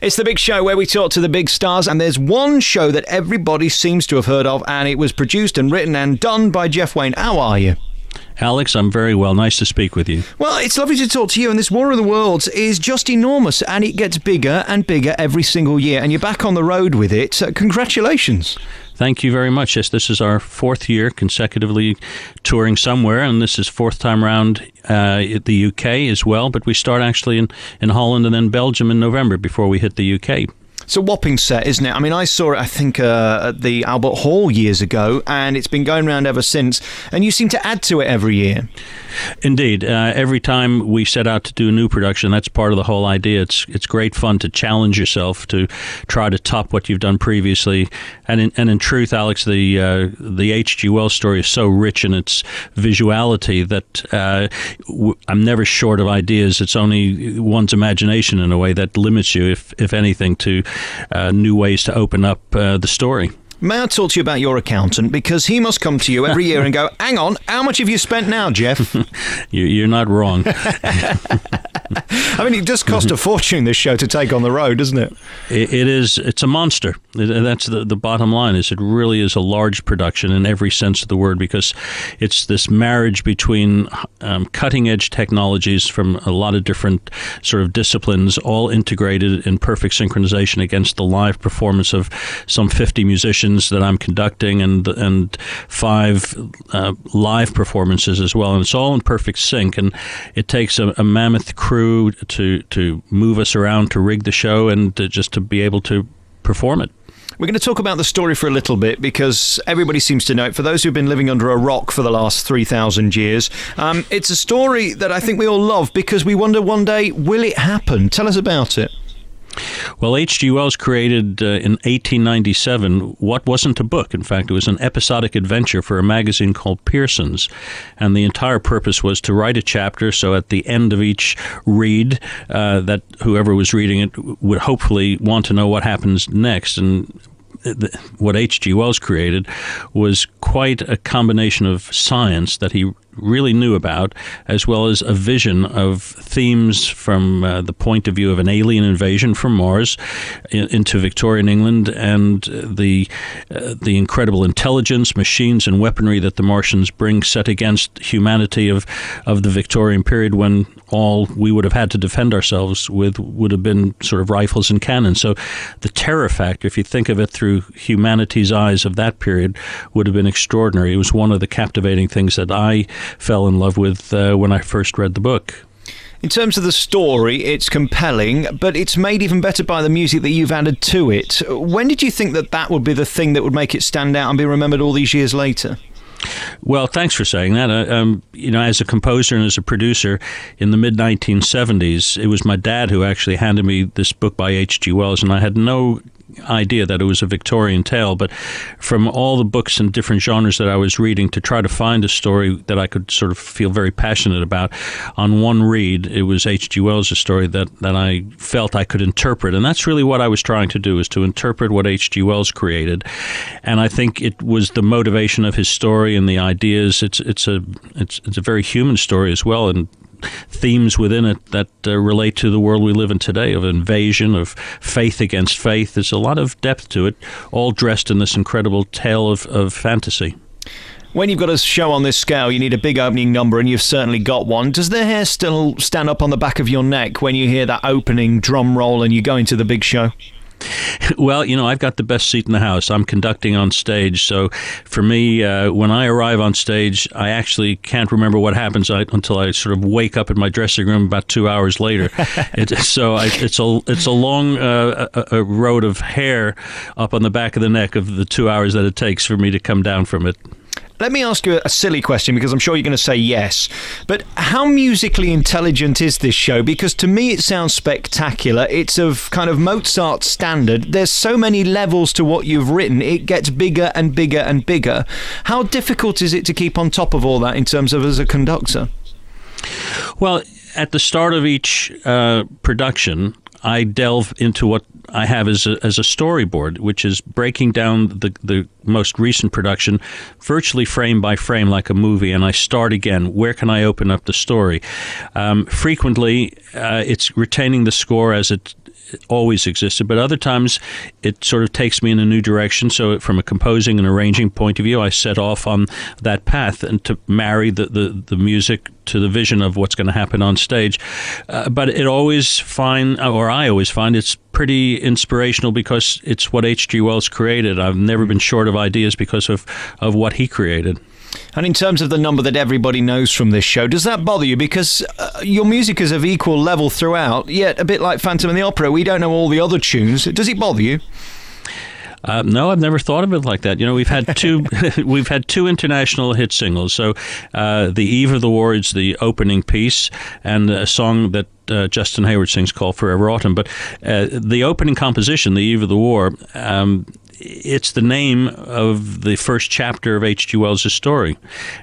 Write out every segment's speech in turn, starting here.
It's The Big Show, where we talk to the big stars, and there's one show that everybody seems to have heard of, and it was produced and written and done by Jeff Wayne. How are you? Alex, I'm very well. Nice to speak with you. Well, it's lovely to talk to you, and this War of the Worlds is just enormous, and it gets bigger and bigger every single year, and you're back on the road with it. Congratulations. Thank you very much. Yes, this is our fourth year consecutively touring somewhere, and this is fourth time around at the UK as well, but we start actually in Holland and then Belgium in November before we hit the UK. It's a whopping set, isn't it? I mean, I saw it, I think, at the Albert Hall years ago, and it's been going around ever since, and you seem to add to it every year. Indeed. Every time we set out to do a new production, that's part of the whole idea. It's great fun to challenge yourself, to try to top what you've done previously. And in truth, Alex, the H.G. Wells story is so rich in its visuality that I'm never short of ideas. It's only one's imagination in a way that limits you, if anything, to new ways to open up the story. May I talk to you about your accountant? Because he must come to you every year and go, hang on, how much have you spent now, Jeff? You're not wrong. I mean, it does cost a fortune, this show, to take on the road, doesn't it? It is. It's a monster. That's the bottom line. Is it really is a large production in every sense of the word, because it's this marriage between cutting-edge technologies from a lot of different sort of disciplines, all integrated in perfect synchronization against the live performance of some 50 musicians that I'm conducting and 5 live performances as well. And it's all in perfect sync. And it takes a mammoth crew to move us around, to rig the show, and just to be able to perform it. We're going to talk about the story for a little bit, because everybody seems to know it. For those who've been living under a rock for the last 3,000 years, it's a story that I think we all love, because we wonder one day, will it happen? Tell us about it. Well, H.G. Wells created in 1897 what wasn't a book. In fact, it was an episodic adventure for a magazine called Pearson's. And the entire purpose was to write a chapter, so at the end of each read, that whoever was reading it would hopefully want to know what happens next. And what H.G. Wells created was quite a combination of science that he really knew about, as well as a vision of themes from the point of view of an alien invasion from Mars into Victorian England, and the incredible intelligence, machines, and weaponry that the Martians bring, set against humanity of the Victorian period, when all we would have had to defend ourselves with would have been sort of rifles and cannons. So the terror factor, if you think of it through humanity's eyes of that period, would have been extraordinary. It was one of the captivating things that I fell in love with when I first read the book. In terms of the story, it's compelling, but it's made even better by the music that you've added to it. When did you think that would be the thing that would make it stand out and be remembered all these years later? Well, thanks for saying that. As a composer and as a producer in the mid-1970s, it was my dad who actually handed me this book by H.G. Wells, and I had no idea that it was a Victorian tale, but from all the books and different genres that I was reading, to try to find a story that I could sort of feel very passionate about, on one read, it was H.G. Wells' story that I felt I could interpret. And that's really what I was trying to do, is to interpret what H.G. Wells created. And I think it was the motivation of his story and the ideas. It's a very human story as well, and themes within it that relate to the world we live in today, of invasion, of faith against faith. There's a lot of depth to it, all dressed in this incredible tale of fantasy. When you've got a show on this scale, you need a big opening number, and you've certainly got one. Does the hair still stand up on the back of your neck when you hear that opening drum roll and you go into the big show? Well, I've got the best seat in the house. I'm conducting on stage, so for me, when I arrive on stage, I actually can't remember what happens until I sort of wake up in my dressing room about 2 hours later. It's a long a road of hair up on the back of the neck of the 2 hours that it takes for me to come down from it. Let me ask you a silly question, because I'm sure you're going to say yes. But how musically intelligent is this show? Because to me it sounds spectacular. It's of kind of Mozart standard. There's so many levels to what you've written. It gets bigger and bigger and bigger. How difficult is it to keep on top of all that in terms of as a conductor? Well, at the start of each production, I delve into what I have as a storyboard, which is breaking down the most recent production virtually frame by frame like a movie, and I start again. Where can I open up the story? Frequently, it's retaining the score as it always existed, but other times it sort of takes me in a new direction. So from a composing and arranging point of view, I set off on that path and to marry the music to the vision of what's going to happen on stage. But I always find it's pretty inspirational because it's what H.G. Wells created. I've never been short of ideas because of what he created. And in terms of the number that everybody knows from this show, does that bother you? Because your music is of equal level throughout, yet a bit like Phantom of the Opera, we don't know all the other tunes. Does it bother you? No, I've never thought of it like that. We've had two international hit singles. So, "The Eve of the War" is the opening piece, and a song that Justin Hayward sings called "Forever Autumn." But the opening composition, "The Eve of the War," it's the name of the first chapter of H.G. Wells' story,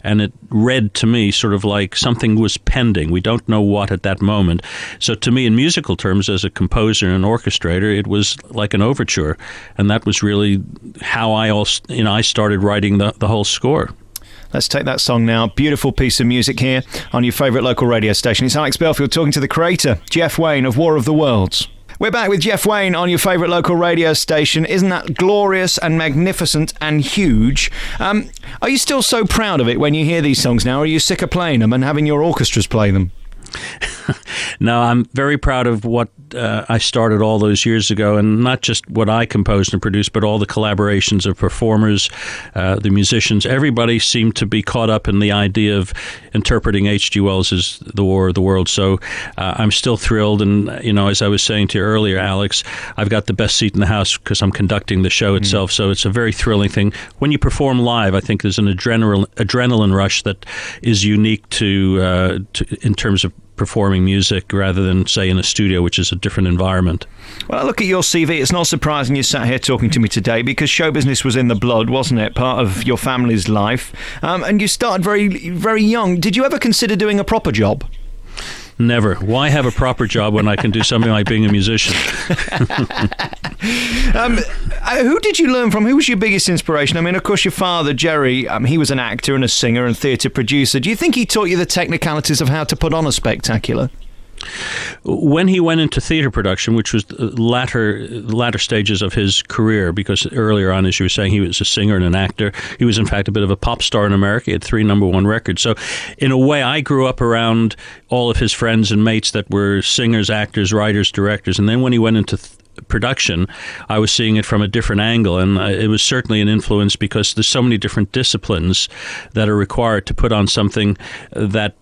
and it read to me sort of like something was pending. We don't know what at that moment. So to me, in musical terms, as a composer and orchestrator, it was like an overture, and that was really how I started writing the whole score. Let's take that song now. Beautiful piece of music here on your favourite local radio station. It's Alex Belfield talking to the creator, Jeff Wayne of War of the Worlds. We're back with Jeff Wayne on your favourite local radio station. Isn't that glorious and magnificent and huge? Are you still so proud of it when you hear these songs now, or are you sick of playing them and having your orchestras play them? No, I'm very proud of what I started all those years ago, and not just what I composed and produced, but all the collaborations of performers, the musicians. Everybody seemed to be caught up in the idea of interpreting H.G. Wells' The War of the Worlds. So I'm still thrilled, and as I was saying to you earlier, Alex, I've got the best seat in the house because I'm conducting the show itself. So it's a very thrilling thing. When you perform live, I think there's an adrenaline rush that is unique to in terms of performing music rather than, say, in a studio, which is a different environment. Well, I look at your CV. It's not surprising you sat here talking to me today because show business was in the blood, wasn't it? Part of your family's life. And you started very, very young. Did you ever consider doing a proper job? Never. Why have a proper job when I can do something like being a musician? Who did you learn from? Who was your biggest inspiration? I mean, of course, your father, Jerry, he was an actor and a singer and theatre producer. Do you think he taught you the technicalities of how to put on a spectacular? When he went into theater production, which was the latter stages of his career, because earlier on, as you were saying, he was a singer and an actor. He was, in fact, a bit of a pop star in America. He had 3 number-1 records. So, in a way, I grew up around all of his friends and mates that were singers, actors, writers, directors. And then when he went into production, I was seeing it from a different angle, and it was certainly an influence because there's so many different disciplines that are required to put on something that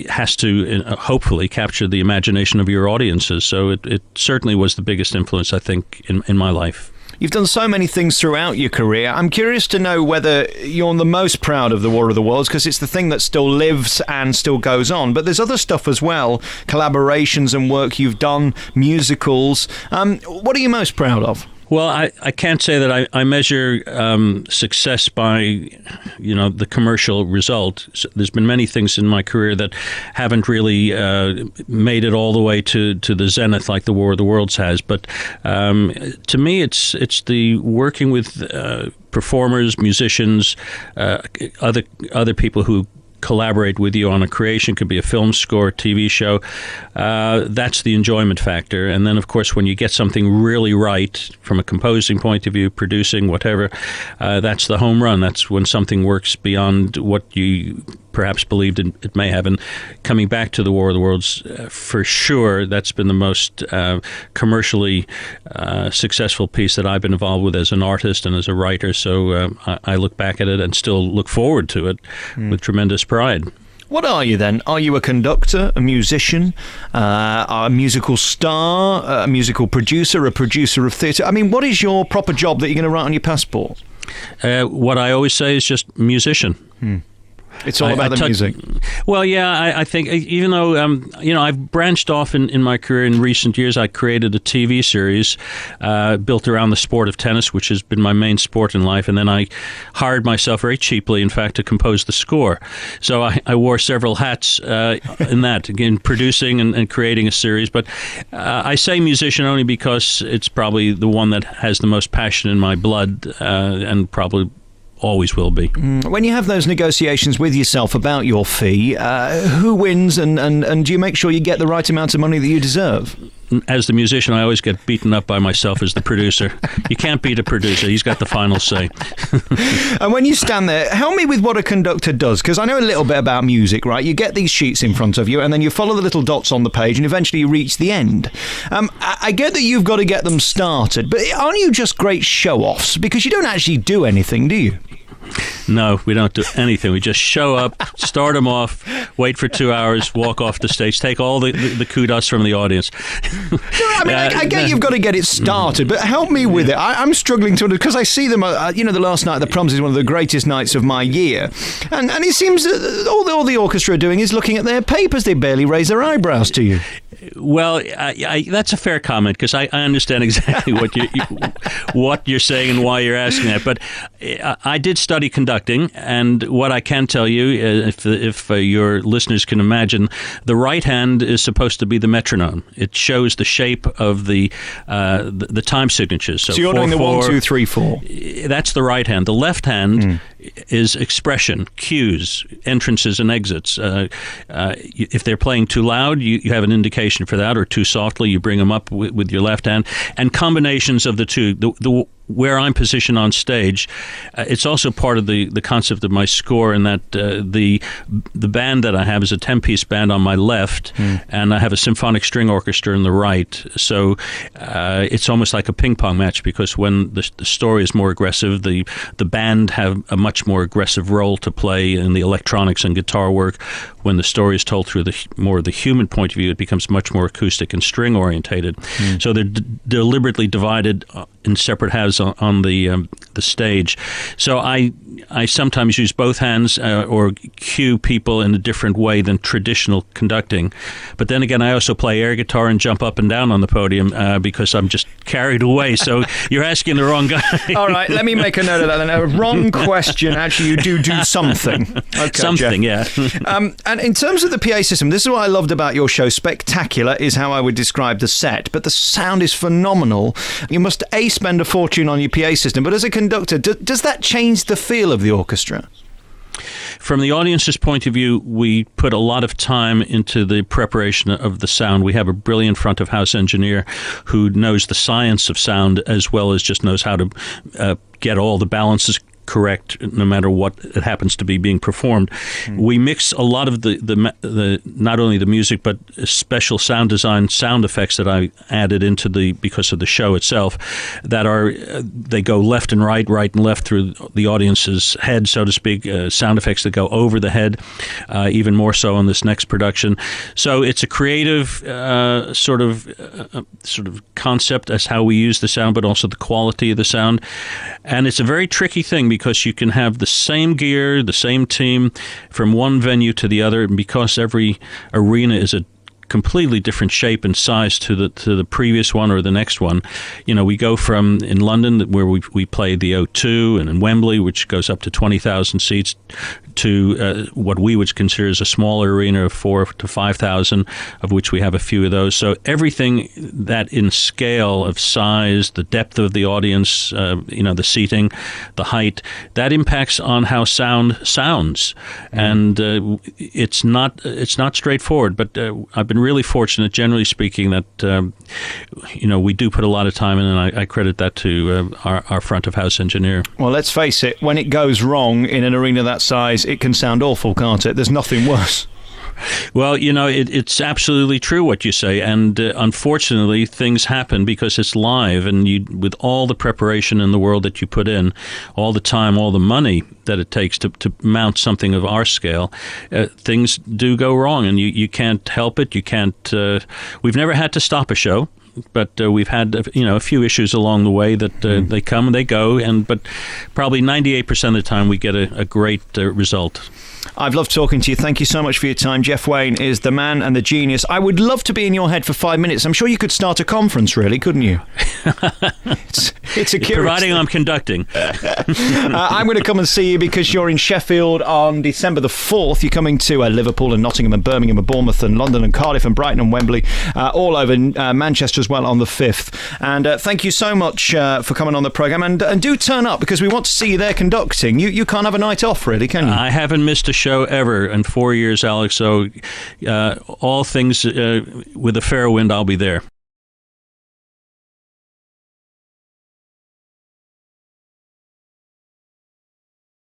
has to hopefully capture the imagination of your audiences. So it certainly was the biggest influence, I think, in my life. You've done so many things throughout your career. I'm curious to know whether you're the most proud of The War of the Worlds, because it's the thing that still lives and still goes on. But there's other stuff as well, collaborations and work you've done, musicals. What are you most proud of? Well, I can't say that I measure success by, the commercial result. There's been many things in my career that haven't really made it all the way to the zenith like The War of the Worlds has. But to me, it's the working with performers, musicians, other people who collaborate with you on a creation. Could be a film score, TV show. That's the enjoyment factor. And then, of course, when you get something really right from a composing point of view, producing, whatever, that's the home run. That's when something works beyond what you perhaps believed it may have. And coming back to The War of the Worlds, for sure, that's been the most commercially successful piece that I've been involved with as an artist and as a writer. So I look back at it and still look forward to it with tremendous pride. What are you then? Are you a conductor, a musician, a musical star, a musical producer, a producer of theatre? I mean, what is your proper job that you're going to write on your passport? What I always say is just musician. It's all about the music. Well, yeah, I think even though, I've branched off in my career in recent years. I created a TV series built around the sport of tennis, which has been my main sport in life. And then I hired myself very cheaply, in fact, to compose the score. So I wore several hats in that, again, producing and creating a series. But I say musician only because it's probably the one that has the most passion in my blood and probably always will be. When you have those negotiations with yourself about your fee, who wins and do you make sure you get the right amount of money that you deserve? as the musician, I always get beaten up by myself as the producer. You can't beat a producer. He's got the final say. And when you stand there, help me with what a conductor does, because I know a little bit about music, right? You get these sheets in front of you, and then you follow the little dots on the page, and eventually you reach the end. I get that you've got to get them started, but aren't you just great show-offs? Because you don't actually do anything, do you? No, we don't do anything. We just show up, start them off, wait for 2 hours, walk off the stage, take all the kudos from the audience. I mean, I get you've got to get it started, but help me with it. I'm struggling to, because I see them, the last night at the Proms is one of the greatest nights of my year. And it seems that all the orchestra are doing is looking at their papers. They barely raise their eyebrows to you. Well, that's a fair comment, because I understand exactly what you're saying and why you're asking that. But I did study conducting, and what I can tell you, if your listeners can imagine, the right hand is supposed to be the metronome. It shows the shape of the time signatures. So you're doing the 1, 2, 3, 4. That's the right hand. The left hand is expression, cues, entrances and exits. If they're playing too loud, you have an indication for that, or too softly, you bring them up with your left hand, and combinations of the two. Where I'm positioned on stage, it's also part of the concept of my score, in that the band that I have is a 10-piece band on my left, and I have a symphonic string orchestra on the right. So it's almost like a ping pong match, because when the story is more aggressive, the band have a much more aggressive role to play in the electronics and guitar work. When the story is told through more of the human point of view, it becomes much more acoustic and string orientated. So they're deliberately divided in separate halves on the stage. So I sometimes use both hands or cue people in a different way than traditional conducting. But then again, I also play air guitar and jump up and down on the podium because I'm just carried away. So you're asking the wrong guy. All right, let me make a note of that then. A wrong question. Actually, you do something. Okay, something, Jeff. Yeah. And in terms of the PA system, this is what I loved about your show. Spectacular is how I would describe the set, but the sound is phenomenal. You must spend a fortune on your PA system, but as a conductor, does that change the feel of the orchestra? From the audience's point of view, we put a lot of time into the preparation of the sound. We have a brilliant front of house engineer who knows the science of sound, as well as just knows how to get all the balances correct, no matter what it happens to be being performed. We mix a lot of the not only the music, but special sound design, sound effects that I added into because of the show itself, that they go left and right and left through the audience's head, so to speak. Sound effects that go over the head, even more so on this next production. So it's a creative sort of concept as how we use the sound, but also the quality of the sound. And it's a very tricky thing, because you can have the same gear, the same team from one venue to the other, and because every arena is a completely different shape and size to the previous one or the next one. We go from, in London, where we play the O2, and in Wembley, which goes up to 20,000 seats, to what we would consider as a smaller arena of 4,000 to 5,000, of which we have a few of those. So everything that in scale of size, the depth of the audience, the seating, the height, that impacts on how sound sounds. And it's not straightforward, but I've been really fortunate, generally speaking, that we do put a lot of time in, and I credit that to our front of house engineer. Well, let's face it, when it goes wrong in an arena that size, it can sound awful, can't it? There's nothing worse. Well, it's absolutely true what you say, and unfortunately, things happen because it's live, and with all the preparation in the world that you put in, all the time, all the money that it takes to mount something of our scale, things do go wrong, and you can't help it. You can't. We've never had to stop a show. But we've had a few issues along the way that they come and they go, but probably 98% of the time we get a great result. I've loved talking to you. Thank you so much for your time. Jeff Wayne is the man and the genius. I would love to be in your head for 5 minutes. I'm sure you could start a conference, really, couldn't you? It's a curious providing thing. I'm conducting. I'm going to come and see you because you're in Sheffield on December the 4th. You're coming to Liverpool and Nottingham and Birmingham and Bournemouth and London and Cardiff and Brighton and Wembley, all over Manchester as well on the 5th. And thank you so much for coming on the programme. And do turn up, because we want to see you there conducting. You can't have a night off, really, can you? I haven't missed a show ever in 4 years, Alex. So all things with a fair wind, I'll be there.